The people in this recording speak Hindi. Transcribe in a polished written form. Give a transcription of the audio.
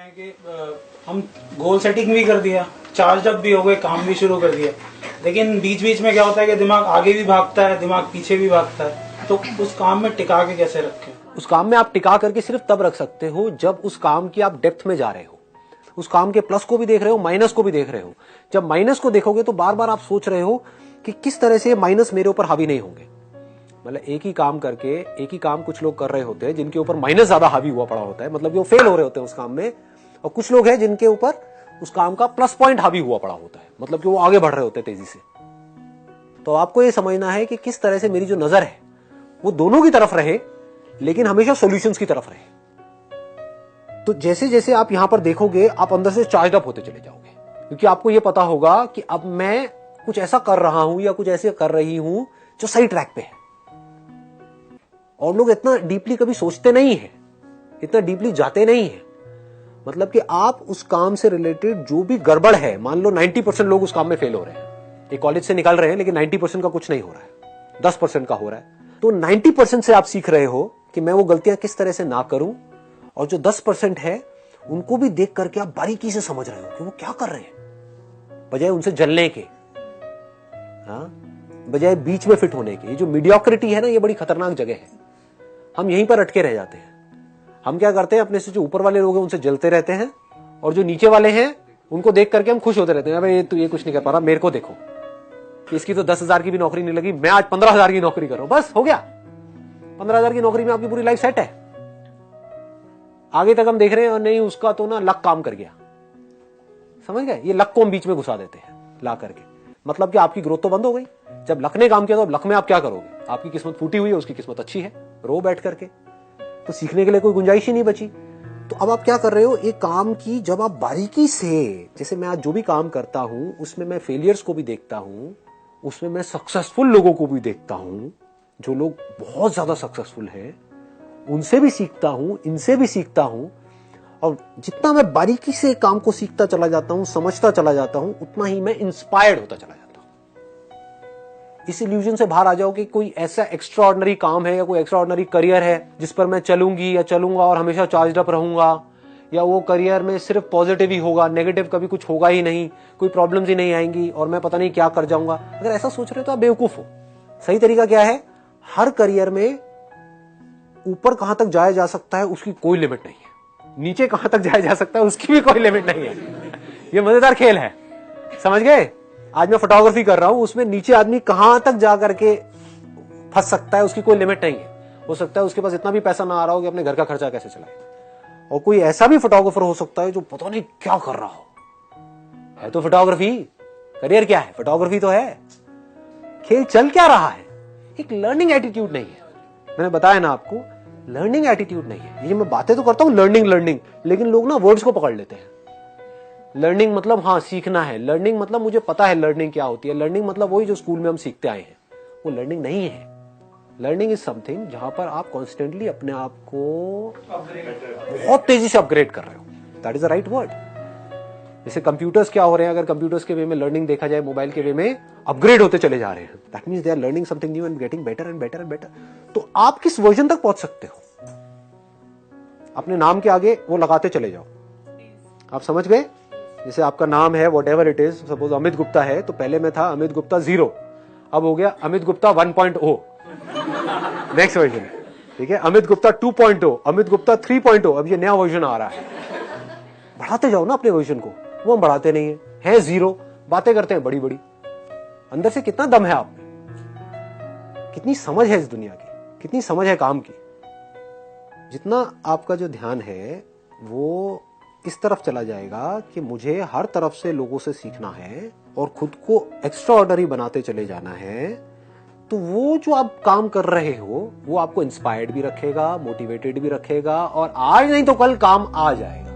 है कि हम गोल सेटिंग भी कर दिया, चार्ज अप भी हो गए, काम भी शुरू कर दिया, लेकिन बीच बीच में क्या होता है कि दिमाग आगे भी भागता है, दिमाग पीछे भी भागता है। तो उस काम में टिका के कैसे रखें? उस काम में आप टिका करके सिर्फ तब रख सकते हो जब उस काम की आप डेप्थ में जा रहे हो, उस काम के प्लस को भी देख रहे हो, माइनस को भी देख रहे हो। जब माइनस को देखोगे तो बार बार आप सोच रहे हो कि किस तरह से माइनस मेरे ऊपर हावी नहीं होंगे। मतलब एक ही काम करके एक ही काम कुछ लोग कर रहे होते हैं जिनके ऊपर माइनस ज्यादा हावी हुआ पड़ा होता है, मतलब वो फेल हो रहे होते हैं उस काम में, और कुछ लोग हैं जिनके ऊपर उस काम का प्लस पॉइंट हावी हुआ पड़ा होता है, मतलब कि वो आगे बढ़ रहे होते हैं तेजी से। तो आपको ये समझना है कि किस तरह से मेरी जो नजर है वो दोनों की तरफ रहे, लेकिन हमेशा सॉल्यूशंस की तरफ रहे। तो जैसे जैसे आप यहां पर देखोगे आप अंदर से चार्ज अप होते चले जाओगे, क्योंकि आपको यह पता होगा कि अब मैं कुछ ऐसा कर रहा हूं या कुछ ऐसे कर रही हूं जो सही ट्रैक पे है। और लोग इतना डीपली कभी सोचते नहीं है, इतना डीपली जाते नहीं है। मतलब कि आप उस काम से रिलेटेड जो भी गड़बड़ है, मान लो 90% लोग उस काम में फेल हो रहे हैं, एक कॉलेज से निकल रहे हैं लेकिन 90% का कुछ नहीं हो रहा है, 10% का हो रहा है। तो 90% से आप सीख रहे हो कि मैं वो गलतियां किस तरह से ना करूं, और जो 10% है उनको भी देख करके आप बारीकी से समझ रहे हो कि वो क्या कर रहे हैं, बजाय उनसे जलने के, बजाय बीच में फिट होने के। ये जो मीडियोक्रिटी है ना, ये बड़ी खतरनाक जगह है। हम यहीं पर अटके रह जाते हैं। हम क्या करते हैं, अपने से जो ऊपर वाले लोग हैं उनसे जलते रहते हैं, और जो नीचे वाले हैं उनको देख करके हम खुश होते रहते हैं, भाई ये कुछ नहीं कर पा रहा, मेरे को देखो, इसकी तो 10,000 की भी नौकरी नहीं लगी, मैं आज 15,000 की नौकरी कर रहा हूं, बस हो गया। 15,000 की नौकरी में आपकी पूरी लाइफ सेट है। आगे तक हम देख रहे हैं और नहीं, उसका तो ना लक काम कर गया। समझ गए? ये लक को हम बीच में घुसा देते हैं ला करके, मतलब कि आपकी ग्रोथ तो बंद हो गई। जब लक ने काम किया तो अब लक में आप क्या करोगे? आपकी किस्मत फूटी हुई है, उसकी किस्मत अच्छी है, रो बैठ करके, तो सीखने के लिए कोई गुंजाइश ही नहीं बची। तो अब आप क्या कर रहे हो, एक काम की जब आप बारीकी से, जैसे मैं आज जो भी काम करता हूं उसमें मैं फेलियर्स को भी देखता हूं, उसमें मैं सक्सेसफुल लोगों को भी देखता हूं, जो लोग बहुत ज्यादा सक्सेसफुल हैं उनसे भी सीखता हूं, इनसे भी सीखता हूं। और जितना मैं बारीकी से काम को सीखता चला जाता हूं, समझता चला जाता हूं, उतना ही मैं इंस्पायर्ड होता चला जाता हूं। इस इल्यूजन से बाहर आ जाओ कि कोई ऐसा एक्स्ट्राऑर्डिनरी काम है या कोई एक्स्ट्राऑर्डिनरी करियर है जिस पर मैं चलूंगी या चलूंगा और हमेशा चार्ज अप रहूंगा, या वो करियर में सिर्फ पॉजिटिव ही होगा, नेगेटिव कभी कुछ होगा ही नहीं, कोई प्रॉब्लम्स ही नहीं आएंगी और मैं पता नहीं क्या कर जाऊंगा। अगर ऐसा सोच रहे हो तो आप बेवकूफ हो। सही तरीका क्या है, हर करियर में ऊपर कहां तक जाया जा सकता है उसकी कोई लिमिट नहीं है, नीचे कहां तक जाया जा सकता है उसकी भी कोई लिमिट नहीं है। ये मजेदार खेल है, समझ गए? आज मैं फोटोग्राफी कर रहा हूं, उसमें नीचे आदमी कहां तक जा करके फंस सकता है उसकी कोई लिमिट नहीं है। हो सकता है उसके पास इतना भी पैसा ना आ रहा हो कि अपने घर का खर्चा कैसे चलाए, और कोई ऐसा भी फोटोग्राफर हो सकता है जो पता नहीं क्या कर रहा हो, है तो फोटोग्राफी, करियर क्या है, फोटोग्राफी तो है, खेल चल क्या रहा है। एक लर्निंग एटीट्यूड नहीं है। मैंने बताया ना आपको, लर्निंग एटीट्यूड नहीं है। ये मैं बातें तो करता हूं लर्निंग, लेकिन लोग ना वर्ड्स को पकड़ लेते हैं। लर्निंग मतलब हाँ सीखना है, लर्निंग मतलब मुझे पता है लर्निंग क्या होती है, लर्निंग मतलब वही जो स्कूल में हम सीखते आए हैं, वो लर्निंग नहीं है। लर्निंग इज समथिंग जहां पर आप कॉन्स्टेंटली अपने आप को बहुत तेजी से अपग्रेड कर रहे हो। That is the right word. जैसे कंप्यूटर्स क्या हो रहे हैं, अगर कंप्यूटर्स के वे में लर्निंग देखा जाए, मोबाइल के वे में अपग्रेड होते चले जा रहे हैं, that means they are learning something new and getting better and better and better. तो आप किस वर्जन तक पहुंच सकते हो, अपने नाम के आगे वो लगाते चले जाओ। आप समझ गए? जैसे आपका नाम है whatever it is, suppose Amit Gupta है, तो पहले में था अमित गुप्ता 0, अब हो गया अमित गुप्ता 1.0, नेक्स्ट वर्जन। ठीक है, अमित गुप्ता 2.0, अमित गुप्ता 3.0, अब ये नया वर्जन आ रहा है। बढ़ाते जाओ ना अपने वर्जन को, वो हम बढ़ाते नहीं है 0, बातें करते हैं बड़ी बड़ी। अंदर से कितना दम है आप में, कितनी समझ है इस दुनिया की, कितनी समझ है काम की। जितना आपका जो ध्यान है वो इस तरफ चला जाएगा कि मुझे हर तरफ से लोगों से सीखना है और खुद को एक्स्ट्रा ऑर्डिनरी बनाते चले जाना है, तो वो जो आप काम कर रहे हो वो आपको इंस्पायर्ड भी रखेगा, मोटिवेटेड भी रखेगा, और आज नहीं तो कल काम आ जाएगा।